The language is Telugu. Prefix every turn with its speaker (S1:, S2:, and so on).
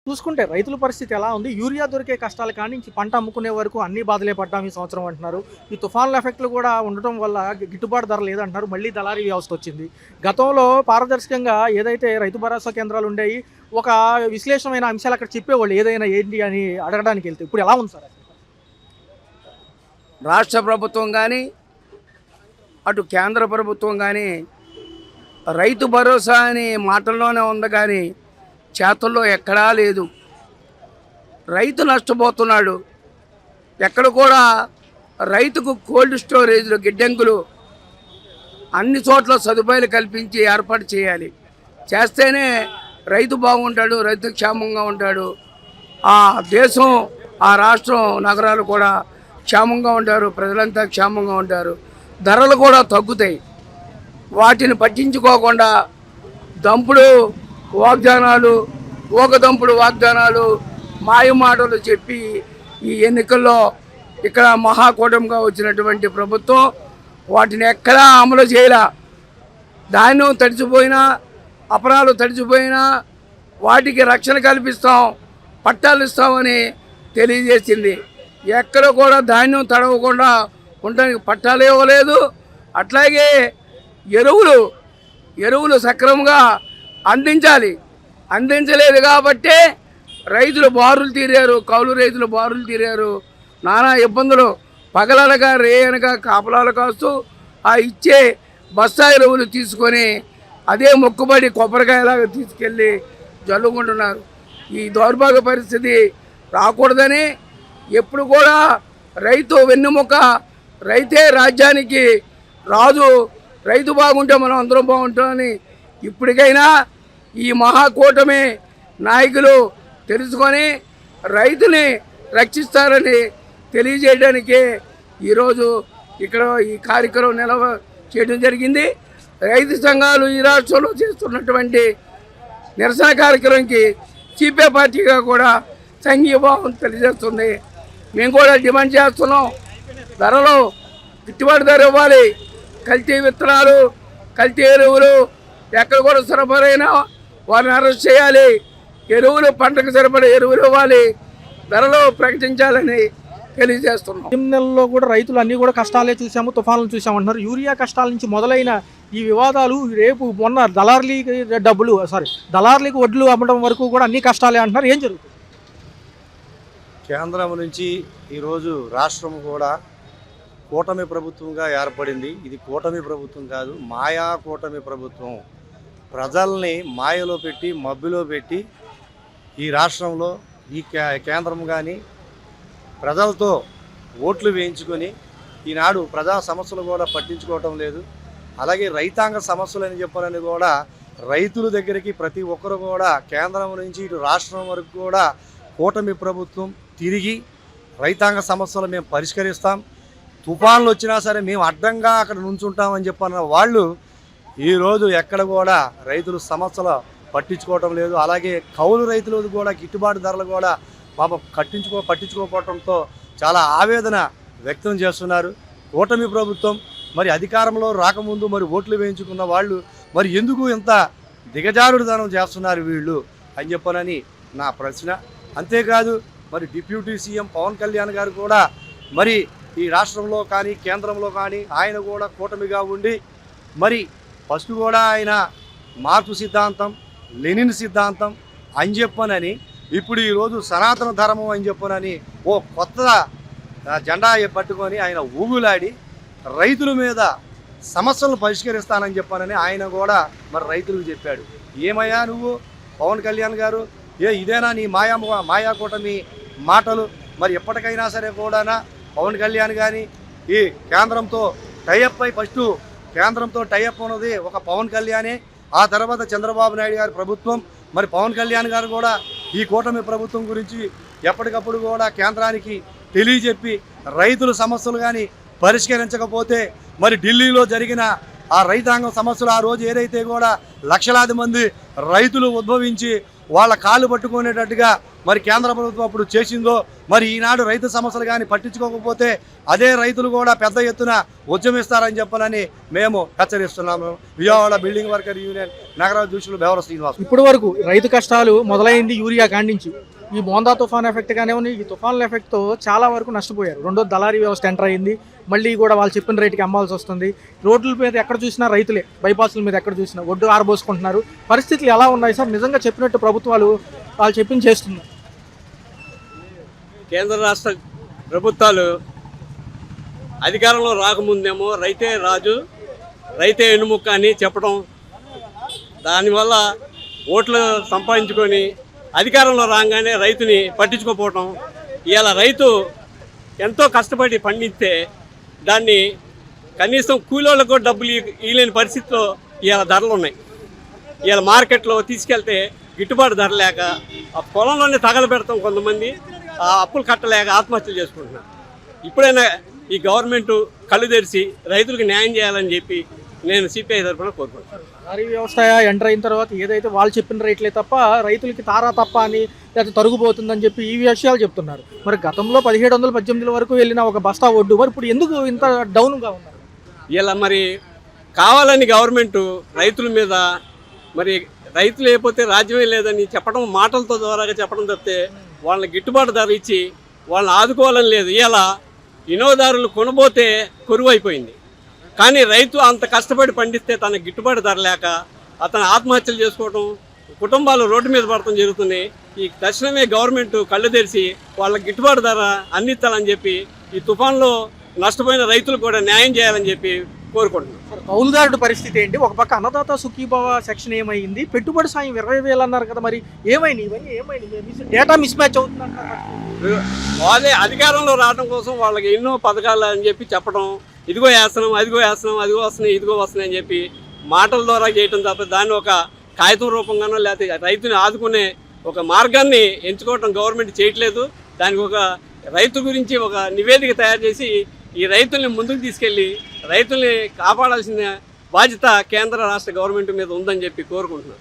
S1: చూసుకుంటే రైతుల పరిస్థితి ఎలా ఉంది? యూరియా దొరికే కష్టాల కానించి పంట అమ్ముకునే వరకు అన్ని బాధలే పడ్డాం ఈ సంవత్సరం అంటున్నారు. ఈ తుఫాన్ల ఎఫెక్ట్‌లు కూడా ఉండటం వల్ల గిట్టుబాటు ధర లేదంటున్నారు. మళ్ళీ దళారీ వ్యవస్థ వచ్చింది. గతంలో పారదర్శకంగా ఏదైతే రైతు భరోసా కేంద్రాలు ఉండేయి, ఒక విశ్లేషణమైన అంశాలు అక్కడ చెప్పేవాళ్ళు ఏదైనా ఏంటి అని అడగడానికి వెళ్తే. ఇప్పుడు ఎలా ఉంది సార్ అసలు?
S2: రాష్ట్ర ప్రభుత్వం కానీ అటు కేంద్ర ప్రభుత్వం కానీ రైతు భరోసా అనే మాటల్లోనే ఉంది కానీ చేతుల్లో ఎక్కడా లేదు. రైతు నష్టపోతున్నాడు. ఎక్కడ కూడా రైతుకు కోల్డ్ స్టోరేజ్లు గిడ్డంగులు అన్ని చోట్ల సదుపాయాలు కల్పించి ఏర్పాటు చేయాలి. చేస్తేనే రైతు బాగుంటాడు, రైతు క్షేమంగా ఉంటాడు. ఆ దేశం, ఆ రాష్ట్రం, నగరాలు కూడా క్షేమంగా ఉంటారు, ప్రజలంతా క్షేమంగా ఉంటారు. ధరలు కూడా తగ్గుతాయి. వాటిని పట్టించుకోకుండా దంపుడు వాగ్దానాలు, దంపుడు వాగ్దానాలు, మాయమాటలు చెప్పి ఈ ఎన్నికల్లో ఇక్కడ మహాకూటమిగా వచ్చినటువంటి ప్రభుత్వం వాటిని ఎక్కడా అమలు చేయలే. ధాన్యం తడిచిపోయినా, అపరాలు తడిచిపోయినా వాటికి రక్షణ కల్పిస్తాం, పట్టాలు ఇస్తామని తెలియజేసింది. ఎక్కడ కూడా ధాన్యం తడవకుండా ఉండడానికి పట్టాలు ఇవ్వలేదు. అట్లాగే ఎరువులు సక్రమంగా అందించలేదు కాబట్టే రైతులు బారులు తీరారు, కౌలు రైతులు బారులు తీరారు. నానా ఇబ్బందులు పగలనగా రేయనగా కాపలాలు కాస్తూ ఆ ఇచ్చే బస్తా ఎరువులు తీసుకొని అదే మొక్కుబడి కొబ్బరికాయలాగా తీసుకెళ్ళి జల్లుకుంటున్నారు. ఈ దౌర్భాగ్య పరిస్థితి రాకూడదని ఎప్పుడు కూడా రైతు వెన్నెముక, రైతే రాజ్యానికి రాజు, రైతు బాగుంటే మనం అందరం బాగుంటామని ఇప్పటికైనా ఈ మహాకూటమి నాయకులు తెలుసుకొని రైతుని రక్షిస్తారని తెలియజేయడానికే ఈరోజు ఇక్కడ ఈ కార్యక్రమం చేయడం జరిగింది. రైతు సంఘాలు ఈ రాష్ట్రంలో చేస్తున్నటువంటి నిరసన కార్యక్రమంకి సిపిఐ పార్టీగా కూడా సంఘీభావం తెలియజేస్తుంది. మేము కూడా డిమాండ్ చేస్తున్నాం, ధరలు గిట్టుబాటు ధర ఇవ్వాలి. కల్తీ విత్తనాలు, కల్తీ ఎరువులు ఎక్కడ కూడా సరఫరైనా వారిని అరెస్ట్ చేయాలి. ఎరువులు పంటకు సరిపడే ఎరువులు ఇవ్వాలి, ధరలు ప్రకటించాలని తెలియజేస్తున్నాం.
S1: ఈ నెలలో కూడా రైతులు అన్నీ కూడా కష్టాలే చూసాము, తుఫాన్లు చూసామంటున్నారు. యూరియా కష్టాల నుంచి మొదలైన ఈ వివాదాలు రేపు మొన్న దళార్లీకి వడ్లు అమ్మడం వరకు కూడా అన్ని కష్టాలే అంటున్నారు. ఏం జరుగుతుంది?
S3: కేంద్రం నుంచి ఈరోజు రాష్ట్రం కూడా కూటమి ప్రభుత్వంగా ఏర్పడింది. ఇది కూటమి ప్రభుత్వం కాదు, మాయా కూటమి ప్రభుత్వం. ప్రజల్ని మాయలో పెట్టి, మబ్బులో పెట్టి ఈ రాష్ట్రంలో ఈ కేంద్రం కానీ ప్రజలతో ఓట్లు వేయించుకొని ఈనాడు ప్రజా సమస్యలు కూడా పట్టించుకోవటం లేదు. అలాగే రైతాంగ సమస్యలు అని చెప్పాలని కూడా రైతుల దగ్గరికి ప్రతి ఒక్కరు కూడా కేంద్రం నుంచి ఇటు రాష్ట్రం వరకు కూడా కూటమి ప్రభుత్వం తిరిగి రైతాంగ సమస్యలు మేము పరిష్కరిస్తాం, తుఫాన్లు వచ్చినా సరే మేము అడ్డంగా అక్కడ నుంచుంటామని చెప్పన్న వాళ్ళు ఈరోజు ఎక్కడ కూడా రైతుల సమస్యలు పట్టించుకోవటం లేదు. అలాగే కౌలు రైతులు కూడా గిట్టుబాటు ధరలు కూడా పాపం పట్టించుకోకపోవడంతో చాలా ఆవేదన వ్యక్తం చేస్తున్నారు. కూటమి ప్రభుత్వం మరి అధికారంలో రాకముందు మరి ఓట్లు వేయించుకున్న వాళ్ళు మరి ఎందుకు ఇంత దిగజారుడుదనం చేస్తున్నారు వీళ్ళు అని చెప్పనని నా ప్రశ్న. అంతేకాదు మరి డిప్యూటీ సీఎం పవన్ కళ్యాణ్ గారు కూడా మరి ఈ రాష్ట్రంలో కానీ కేంద్రంలో కానీ ఆయన కూడా కూటమిగా ఉండి మరి ఫస్ట్ కూడా ఆయన మార్పు సిద్ధాంతం, లెనిన్ సిద్ధాంతం అని చెప్పనని ఇప్పుడు ఈరోజు సనాతన ధర్మం అని చెప్పనని ఓ కొత్త జెండా పట్టుకొని ఆయన ఊగులాడి రైతుల మీద సమస్యలను పరిష్కరిస్తానని చెప్పానని ఆయన కూడా మరి రైతులకు చెప్పాడు. ఏమయ్యా నువ్వు పవన్ కళ్యాణ్ గారు, ఇదేనా నీ మాయా కూటమి మాటలు? మరి ఎప్పటికైనా సరే కూడా పవన్ కళ్యాణ్ కానీ ఈ కేంద్రంతో టైఅప్ అయి ఫస్ట్ కేంద్రంతో టైఅప్ ఉన్నది ఒక పవన్ కళ్యాణే, ఆ తర్వాత చంద్రబాబు నాయుడు గారి ప్రభుత్వం. మరి పవన్ కళ్యాణ్ గారు కూడా ఈ కూటమి ప్రభుత్వం గురించి ఎప్పటికప్పుడు కూడా కేంద్రానికి తెలియజెప్పి రైతుల సమస్యలు కానీ పరిష్కరించకపోతే మరి ఢిల్లీలో జరిగిన ఆ రైతాంగం సమస్యలు ఆ రోజు ఏదైతే కూడా లక్షలాది మంది రైతులు ఉద్భవించి వాళ్ళ కాళ్ళు పట్టుకునేటట్టుగా మరి కేంద్ర ప్రభుత్వం అప్పుడు చేసిందో, మరి ఈనాడు రైతు సమస్యలు కానీ పట్టించుకోకపోతే అదే రైతులు కూడా పెద్ద ఎత్తున ఉద్యమిస్తారని చెప్పాలని మేము హెచ్చరిస్తున్నాము. విజయవాడ బిల్డింగ్ వర్కర్ యూనియన్ నగరాధ్యక్షులు బెవర శ్రీనివాస్.
S1: ఇప్పటి వరకు రైతు కష్టాలు మొదలైంది యూరియా కాండించి. ఈ మోందా తుఫాన్ ఎఫెక్ట్ కానివ్వండి, ఈ తుఫాన్ల ఎఫెక్ట్తో చాలా వరకు నష్టపోయారు. రెండో దళారీ వ్యవస్థ ఎంటర్ అయింది. మళ్ళీ కూడా వాళ్ళు చెప్పిన రేటుకి అమ్మాల్సి వస్తుంది. రోడ్ల మీద ఎక్కడ చూసినా రైతులే, బైపాస్ల మీద ఎక్కడ చూసినా ఒడ్డు ఆరబోసుకుంటున్నారు. పరిస్థితులు ఎలా ఉన్నాయి సార్? నిజంగా చెప్పినట్టు ప్రభుత్వాలు వాళ్ళు చెప్పింది చేస్తున్నారు?
S4: కేంద్ర రాష్ట్ర ప్రభుత్వాలు అధికారంలో రాకముందేమో రైతే రాజు, రైతే ఎన్నుముక్క అని చెప్పడం, దానివల్ల ఓట్లు సంపాదించుకొని అధికారంలో రాగానే రైతుని పట్టించుకోకపోవటం. ఇవాళ రైతు ఎంతో కష్టపడి పండిస్తే దాన్ని కనీసం కూలీలకు కూడా డబ్బులు ఇవ్వలేని పరిస్థితిలో ఇవాళ ధరలు ఉన్నాయి. ఇవాళ మార్కెట్లో తీసుకెళ్తే గిట్టుబాటు ధర లేక ఆ పొలంలోనే తగలబెడతాం. కొంతమంది ఆ అప్పులు కట్టలేక ఆత్మహత్యలు చేసుకుంటున్నారు. ఇప్పుడైనా ఈ గవర్నమెంట్ కళ్ళు తెరిచి రైతులకు న్యాయం చేయాలని చెప్పి నేను సిపిఐ తరఫున కోరుకుంటున్నాను.
S1: దళారీ వ్యవస్థ ఎంటర్ అయిన తర్వాత ఏదైతే వాళ్ళు చెప్పిన రేట్లే తప్ప రైతులకి తారా తప్ప అని, లేకపోతే తరుగుపోతుందని చెప్పి ఈ విషయాలు చెప్తున్నారు. మరి గతంలో 1718 వరకు వెళ్ళిన ఒక బస్తా ఒడ్డు మరి ఇప్పుడు ఎందుకు ఇంత డౌన్గా ఉన్నారు?
S4: ఇలా మరి కావాలని గవర్నమెంట్ రైతుల మీద, మరి రైతులు లేకపోతే రాజ్యమే లేదని చెప్పడం, మాటలతో ద్వారాగా చెప్పడం తప్పితే వాళ్ళని గిట్టుబాటు ధర ఇచ్చి వాళ్ళని ఆదుకోవాలని లేదు. ఇలా వినియోగదారులు కొనబోతే కొరువు అయిపోయింది. కానీ రైతు అంత కష్టపడి పండిస్తే తన గిట్టుబాటు ధర లేక అతను ఆత్మహత్యలు చేసుకోవడం, కుటుంబాలు రోడ్డు మీద పడటం జరుగుతుంది. ఈ తక్షణమే గవర్నమెంట్ కళ్ళు తెరిచి వాళ్ళకి గిట్టుబాటు ధర అందించాలని చెప్పి ఈ తుఫాన్లో నష్టపోయిన రైతులు కూడా న్యాయం చేయాలని చెప్పి కోరుకుంటున్నాం.
S1: కౌలుదారుడు పరిస్థితి ఏంటి? ఒక పక్క అన్నదాత సుఖీభవ సెక్షన్ ఏమైంది? పెట్టుబడి సాయం 20,000 అన్నారు కదా, మరి ఏమైంది? ఇవన్నీ ఏమైంది? డేటా మిస్ మ్యాచ్ అవుతుందంటారు.
S4: వాళ్ళే అధికారంలో రావడం కోసం వాళ్ళకి ఎన్నో పథకాలు అని చెప్పి చెప్పడం, ఇదిగో వేస్తున్నాం, అదిగో వేస్తున్నాం, అదిగో వస్తున్నాయి, ఇదిగో వస్తున్నాయి అని చెప్పి మాటల ద్వారా చేయటం తప్ప దాన్ని ఒక కాగితం రూపంగానో లేకపోతే రైతుని ఆదుకునే ఒక మార్గాన్ని ఎంచుకోవటం గవర్నమెంట్ చేయట్లేదు. దానికి ఒక రైతు గురించి ఒక నివేదిక తయారు చేసి ఈ రైతుల్ని ముందుకు తీసుకెళ్ళి రైతుల్ని కాపాడాల్సిన బాధ్యత కేంద్ర రాష్ట్ర గవర్నమెంట్ మీద ఉందని చెప్పి కోరుకుంటున్నాను.